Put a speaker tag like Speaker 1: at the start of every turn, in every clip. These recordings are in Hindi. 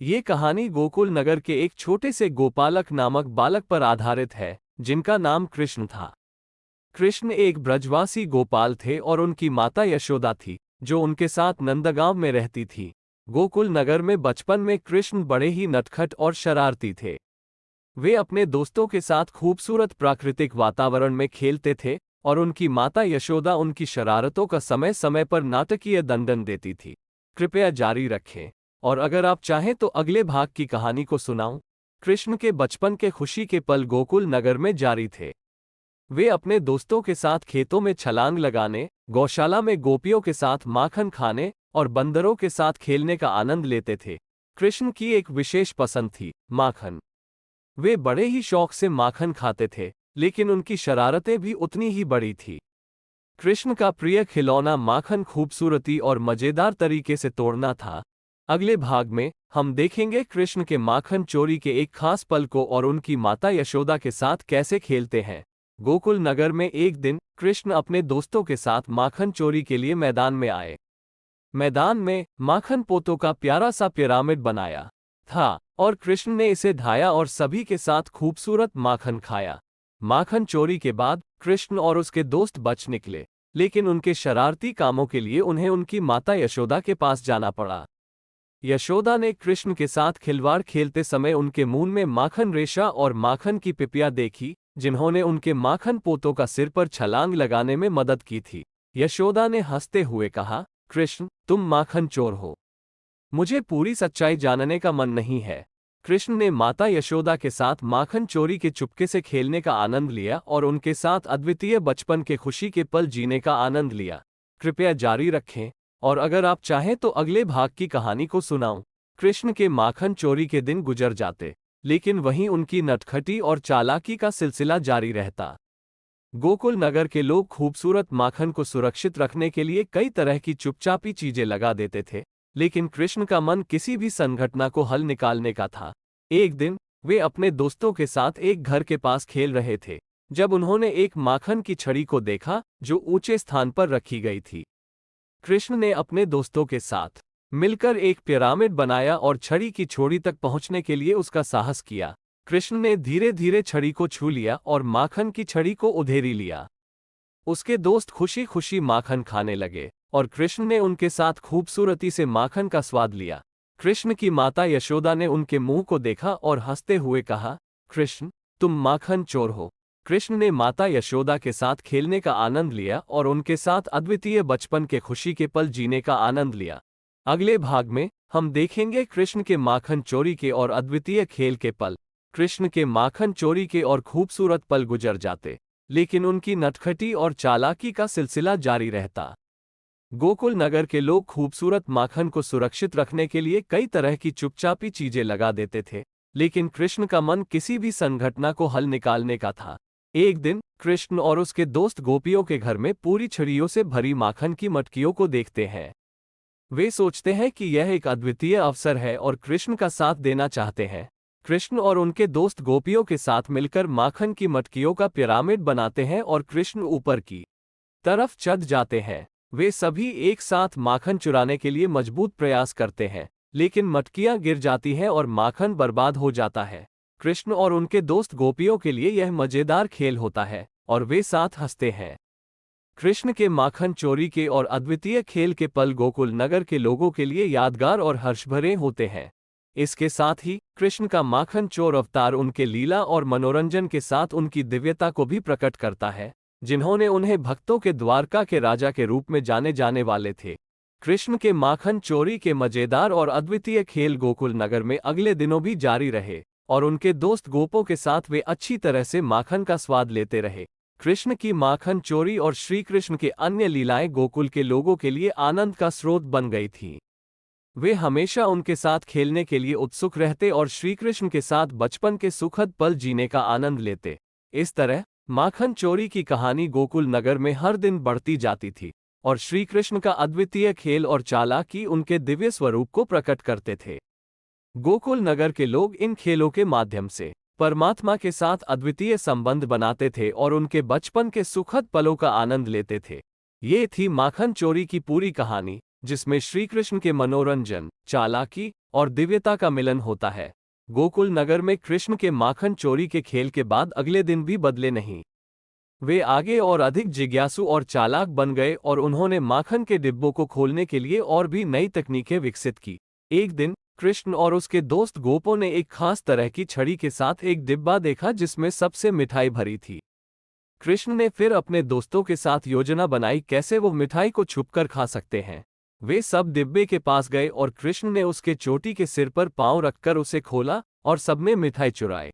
Speaker 1: ये कहानी गोकुल नगर के एक छोटे से गोपालक नामक बालक पर आधारित है, जिनका नाम कृष्ण था। कृष्ण एक ब्रजवासी गोपाल थे और उनकी माता यशोदा थी, जो उनके साथ नंदगांव में रहती थी। गोकुल नगर में बचपन में कृष्ण बड़े ही नटखट और शरारती थे। वे अपने दोस्तों के साथ खूबसूरत प्राकृतिक वातावरण में खेलते थे और उनकी माता यशोदा उनकी शरारतों का समय समय पर नाटकीय दंडन देती थी। कृपया जारी रखें, और अगर आप चाहें तो अगले भाग की कहानी को सुनाऊं। कृष्ण के बचपन के खुशी के पल गोकुल नगर में जारी थे। वे अपने दोस्तों के साथ खेतों में छलांग लगाने, गौशाला में गोपियों के साथ माखन खाने और बंदरों के साथ खेलने का आनंद लेते थे। कृष्ण की एक विशेष पसंद थी, माखन। वे बड़े ही शौक से माखन खाते थे, लेकिन उनकी शरारतें भी उतनी ही बड़ी थी। कृष्ण का प्रिय खिलौना माखन खूबसूरती और मजेदार तरीके से तोड़ना था। अगले भाग में हम देखेंगे कृष्ण के माखन चोरी के एक खास पल को और उनकी माता यशोदा के साथ कैसे खेलते हैं। गोकुल नगर में एक दिन कृष्ण अपने दोस्तों के साथ माखन चोरी के लिए मैदान में आए। मैदान में माखन पोतों का प्यारा सा पिरामिड बनाया था और कृष्ण ने इसे ढाया और सभी के साथ खूबसूरत माखन खाया। माखन चोरी के बाद कृष्ण और उसके दोस्त बच निकले, लेकिन उनके शरारती कामों के लिए उन्हें उनकी माता यशोदा के पास जाना पड़ा। यशोदा ने कृष्ण के साथ खिलवाड़ खेलते समय उनके मुंह में माखन रेशा और माखन की पिपिया देखी, जिन्होंने उनके माखन पोतों का सिर पर छलांग लगाने में मदद की थी। यशोदा ने हंसते हुए कहा, कृष्ण, तुम माखन चोर हो। मुझे पूरी सच्चाई जानने का मन नहीं है। कृष्ण ने माता यशोदा के साथ माखन चोरी के चुपके से खेलने का आनंद लिया और उनके साथ अद्वितीय बचपन के खुशी के पल जीने का आनंद लिया। कृपया जारी रखें, और अगर आप चाहें तो अगले भाग की कहानी को सुनाऊं। कृष्ण के माखन चोरी के दिन गुजर जाते, लेकिन वहीं उनकी नटखटी और चालाकी का सिलसिला जारी रहता। गोकुल नगर के लोग खूबसूरत माखन को सुरक्षित रखने के लिए कई तरह की चुपचापी चीजें लगा देते थे, लेकिन कृष्ण का मन किसी भी संघटना को हल निकालने का था। एक दिन वे अपने दोस्तों के साथ एक घर के पास खेल रहे थे, जब उन्होंने एक माखन की छड़ी को देखा जो ऊंचे स्थान पर रखी गई थी। कृष्ण ने अपने दोस्तों के साथ मिलकर एक पिरामिड बनाया और छड़ी की छोड़ी तक पहुंचने के लिए उसका साहस किया। कृष्ण ने धीरे धीरे छड़ी को छू लिया और माखन की छड़ी को उधेरी लिया। उसके दोस्त खुशी खुशी माखन खाने लगे और कृष्ण ने उनके साथ खूबसूरती से माखन का स्वाद लिया। कृष्ण की माता यशोदा ने उनके मुंह को देखा और हंसते हुए कहा, कृष्ण, तुम माखन चोर हो। कृष्ण ने माता यशोदा के साथ खेलने का आनंद लिया और उनके साथ अद्वितीय बचपन के खुशी के पल जीने का आनंद लिया। अगले भाग में हम देखेंगे कृष्ण के माखन चोरी के और अद्वितीय खेल के पल। कृष्ण के माखन चोरी के और खूबसूरत पल गुजर जाते, लेकिन उनकी नटखटी और चालाकी का सिलसिला जारी रहता। गोकुल नगर के लोग खूबसूरत माखन को सुरक्षित रखने के लिए कई तरह की चुपचापी चीजें लगा देते थे, लेकिन कृष्ण का मन किसी भी संघटना को हल निकालने का था। एक दिन कृष्ण और उसके दोस्त गोपियों के घर में पूरी छड़ियों से भरी माखन की मटकियों को देखते हैं। वे सोचते हैं कि यह एक अद्वितीय अवसर है और कृष्ण का साथ देना चाहते हैं। कृष्ण और उनके दोस्त गोपियों के साथ मिलकर माखन की मटकियों का पिरामिड बनाते हैं और कृष्ण ऊपर की तरफ चढ़ जाते हैं। वे सभी एक साथ माखन चुराने के लिए मजबूत प्रयास करते हैं, लेकिन मटकियां गिर जाती हैं और माखन बर्बाद हो जाता है। कृष्ण और उनके दोस्त गोपियों के लिए यह मजेदार खेल होता है और वे साथ हंसते हैं। कृष्ण के माखन चोरी के और अद्वितीय खेल के पल गोकुल नगर के लोगों के लिए यादगार और हर्षभरे होते हैं। इसके साथ ही कृष्ण का माखन चोर अवतार उनके लीला और मनोरंजन के साथ उनकी दिव्यता को भी प्रकट करता है, जिन्होंने उन्हें भक्तों के द्वारका के राजा के रूप में जाने जाने वाले थे। कृष्ण के माखन चोरी के मजेदार और अद्वितीय खेल गोकुल नगर में अगले दिनों भी जारी रहे और उनके दोस्त गोपों के साथ वे अच्छी तरह से माखन का स्वाद लेते रहे। कृष्ण की माखन चोरी और श्री कृष्ण के अन्य लीलाएं गोकुल के लोगों के लिए आनंद का स्रोत बन गई थीं। वे हमेशा उनके साथ खेलने के लिए उत्सुक रहते और श्री कृष्ण के साथ बचपन के सुखद पल जीने का आनंद लेते। इस तरह माखन चोरी की कहानी गोकुल नगर में हर दिन बढ़ती जाती थी और श्री कृष्ण का अद्वितीय खेल और चालाकी उनके दिव्य स्वरूप को प्रकट करते थे। गोकुल नगर के लोग इन खेलों के माध्यम से परमात्मा के साथ अद्वितीय संबंध बनाते थे और उनके बचपन के सुखद पलों का आनंद लेते थे। ये थी माखन चोरी की पूरी कहानी। जिसमें श्री कृष्ण के मनोरंजन, चालाकी और दिव्यता का मिलन होता है। गोकुल नगर में कृष्ण के माखन चोरी के खेल के बाद अगले दिन भी बदले नहीं। वे आगे और अधिक जिज्ञासु और चालाक बन गए और उन्होंने माखन के डिब्बों को खोलने के लिए और भी नई तकनीकें विकसित की। एक दिन कृष्ण और उसके दोस्त गोपों ने एक खास तरह की छड़ी के साथ एक डिब्बा देखा जिसमें सबसे मिठाई भरी थी। कृष्ण ने फिर अपने दोस्तों के साथ योजना बनाई कैसे वो मिठाई को छुपकर खा सकते हैं। वे सब डिब्बे के पास गए और कृष्ण ने उसके चोटी के सिर पर पांव रखकर उसे खोला और सबने मिठाई चुराई।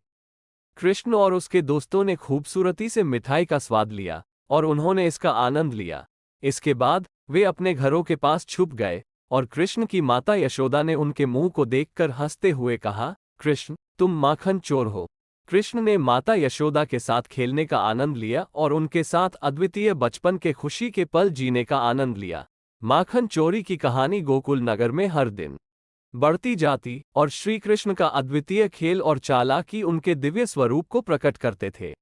Speaker 1: कृष्ण और उसके दोस्तों ने खूबसूरती से मिठाई का स्वाद लिया और उन्होंने इसका आनंद लिया। इसके बाद वे अपने घरों के पास छुप गए और कृष्ण की माता यशोदा ने उनके मुंह को देखकर हंसते हुए कहा, कृष्ण, तुम माखन चोर हो। कृष्ण ने माता यशोदा के साथ खेलने का आनंद लिया और उनके साथ अद्वितीय बचपन के खुशी के पल जीने का आनंद लिया। माखन चोरी की कहानी गोकुल नगर में हर दिन बढ़ती जाती और श्री कृष्ण का अद्वितीय खेल और चालाकी उनके दिव्य स्वरूप को प्रकट करते थे।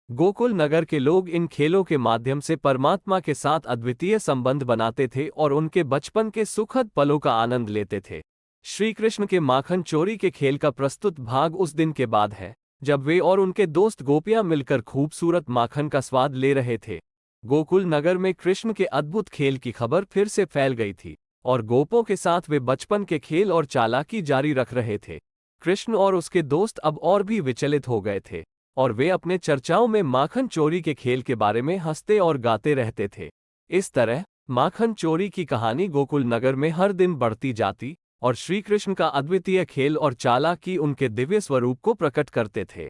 Speaker 1: गोकुल नगर के लोग इन खेलों के माध्यम से परमात्मा के साथ अद्वितीय संबंध बनाते थे और उनके बचपन के सुखद पलों का आनंद लेते थे। श्री कृष्ण के माखन चोरी के खेल का प्रस्तुत भाग उस दिन के बाद है जब वे और उनके दोस्त गोपियां मिलकर खूबसूरत माखन का स्वाद ले रहे थे। गोकुल नगर में कृष्ण के अद्भुत खेल की खबर फिर से फैल गई थी और गोपों के साथ वे बचपन के खेल और चालाकी जारी रख रहे थे। कृष्ण और उसके दोस्त अब और भी विचलित हो गए थे और वे अपने चर्चाओं में माखन चोरी के खेल के बारे में हंसते और गाते रहते थे। इस तरह माखन चोरी की कहानी गोकुल नगर में हर दिन बढ़ती जाती और श्री कृष्ण का अद्वितीय खेल और चालाकी उनके दिव्य स्वरूप को प्रकट करते थे।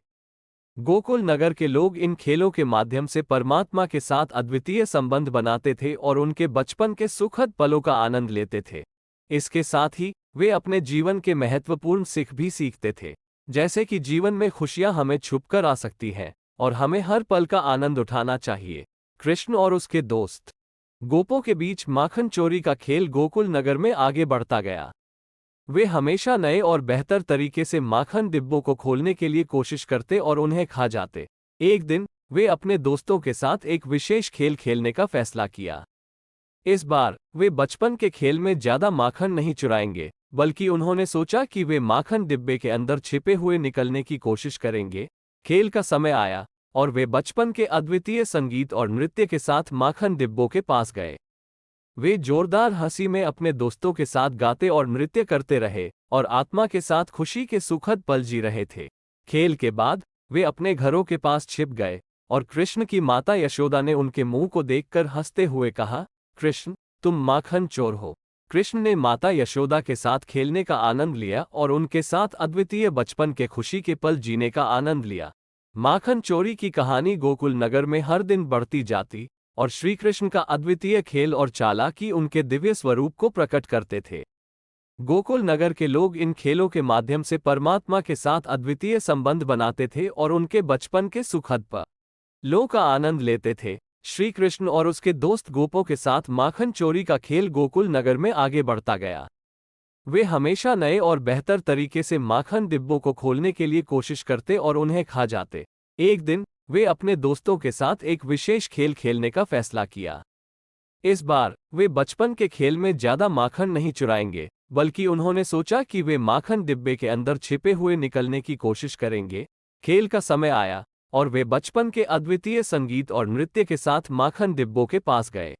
Speaker 1: गोकुल नगर के लोग इन खेलों के माध्यम से परमात्मा के साथ अद्वितीय संबंध बनाते थे और उनके बचपन के सुखद पलों का आनंद लेते थे। इसके साथ ही वे अपने जीवन के महत्वपूर्ण सीख भी सीखते थे, जैसे कि जीवन में खुशियां हमें छुपकर आ सकती हैं और हमें हर पल का आनंद उठाना चाहिए। कृष्ण और उसके दोस्त गोपों के बीच माखन चोरी का खेल गोकुल नगर में आगे बढ़ता गया। वे हमेशा नए और बेहतर तरीके से माखन डिब्बों को खोलने के लिए कोशिश करते और उन्हें खा जाते। एक दिन वे अपने दोस्तों के साथ एक विशेष खेल खेलने का फैसला किया। इस बार वे बचपन के खेल में ज्यादा माखन नहीं चुराएंगे, बल्कि उन्होंने सोचा कि वे माखन डिब्बे के अंदर छिपे हुए निकलने की कोशिश करेंगे। खेल का समय आया और वे बचपन के अद्वितीय संगीत और नृत्य के साथ माखन डिब्बों के पास गए। वे जोरदार हंसी में अपने दोस्तों के साथ गाते और नृत्य करते रहे और आत्मा के साथ खुशी के सुखद पल जी रहे थे। खेल के बाद वे अपने घरों के पास छिप गए और कृष्ण की माता यशोदा ने उनके मुंह को देखकर हंसते हुए कहा, कृष्ण, तुम माखन चोर हो। कृष्ण ने माता यशोदा के साथ खेलने का आनंद लिया और उनके साथ अद्वितीय बचपन के खुशी के पल जीने का आनंद लिया। माखन चोरी की कहानी गोकुल नगर में हर दिन बढ़ती जाती और श्री कृष्ण का अद्वितीय खेल और चालाकी उनके दिव्य स्वरूप को प्रकट करते थे। गोकुल नगर के लोग इन खेलों के माध्यम से परमात्मा के साथ अद्वितीय संबंध बनाते थे और उनके बचपन के सुखद पलों का आनंद लेते थे। श्री कृष्ण और उसके दोस्त गोपों के साथ माखन चोरी का खेल गोकुल नगर में आगे बढ़ता गया। वे हमेशा नए और बेहतर तरीके से माखन डिब्बों को खोलने के लिए कोशिश करते और उन्हें खा जाते। एक दिन वे अपने दोस्तों के साथ एक विशेष खेल खेलने का फैसला किया। इस बार वे बचपन के खेल में ज्यादा माखन नहीं चुराएंगे, बल्कि उन्होंने सोचा कि वे माखन डिब्बे के अंदर छिपे हुए निकलने की कोशिश करेंगे। खेल का समय आया और वे बचपन के अद्वितीय संगीत और नृत्य के साथ माखन डिब्बों के पास गए।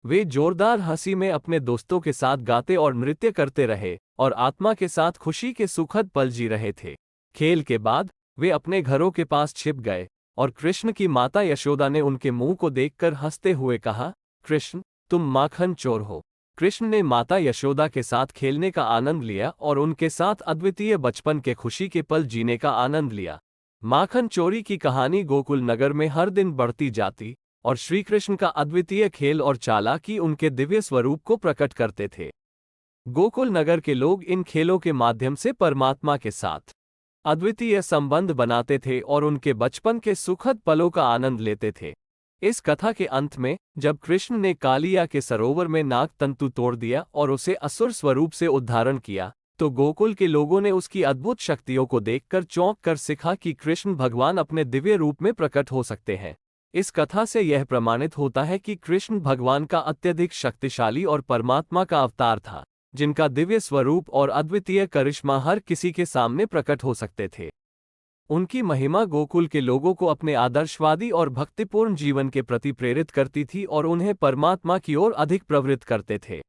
Speaker 1: वे जोरदार हंसी में अपने दोस्तों के साथ गाते और नृत्य करते रहे और आत्मा के साथ खुशी के सुखद पल जी रहे थे। खेल के बाद वे अपने घरों के पास छिप गए और कृष्ण की माता यशोदा ने उनके मुंह को देखकर हंसते हुए कहा, कृष्ण, तुम माखन चोर हो। कृष्ण ने माता यशोदा के साथ खेलने का आनंद लिया और उनके साथ अद्वितीय बचपन के खुशी के पल जीने का आनंद लिया। माखन चोरी की कहानी गोकुल नगर में हर दिन बढ़ती जाती और श्री कृष्ण का अद्वितीय खेल और चालाकी उनके दिव्य स्वरूप को प्रकट करते थे। गोकुल नगर के लोग इन खेलों के माध्यम से परमात्मा के साथ अद्वितीय संबंध बनाते थे और उनके बचपन के सुखद पलों का आनंद लेते थे। इस कथा के अंत में जब कृष्ण ने कालिया के सरोवर में नाग तंतु तोड़ दिया और उसे असुर स्वरूप से उद्धारण किया, तो गोकुल के लोगों ने उसकी अद्भुत शक्तियों को देखकर चौंक कर सीखा कि कृष्ण भगवान अपने दिव्य रूप में प्रकट हो सकते हैं। इस कथा से यह प्रमाणित होता है कि कृष्ण भगवान का अत्यधिक शक्तिशाली और परमात्मा का अवतार था, जिनका दिव्य स्वरूप और अद्वितीय करिश्मा हर किसी के सामने प्रकट हो सकते थे। उनकी महिमा गोकुल के लोगों को अपने आदर्शवादी और भक्तिपूर्ण जीवन के प्रति प्रेरित करती थी और उन्हें परमात्मा की ओर अधिक प्रवृत्त करते थे।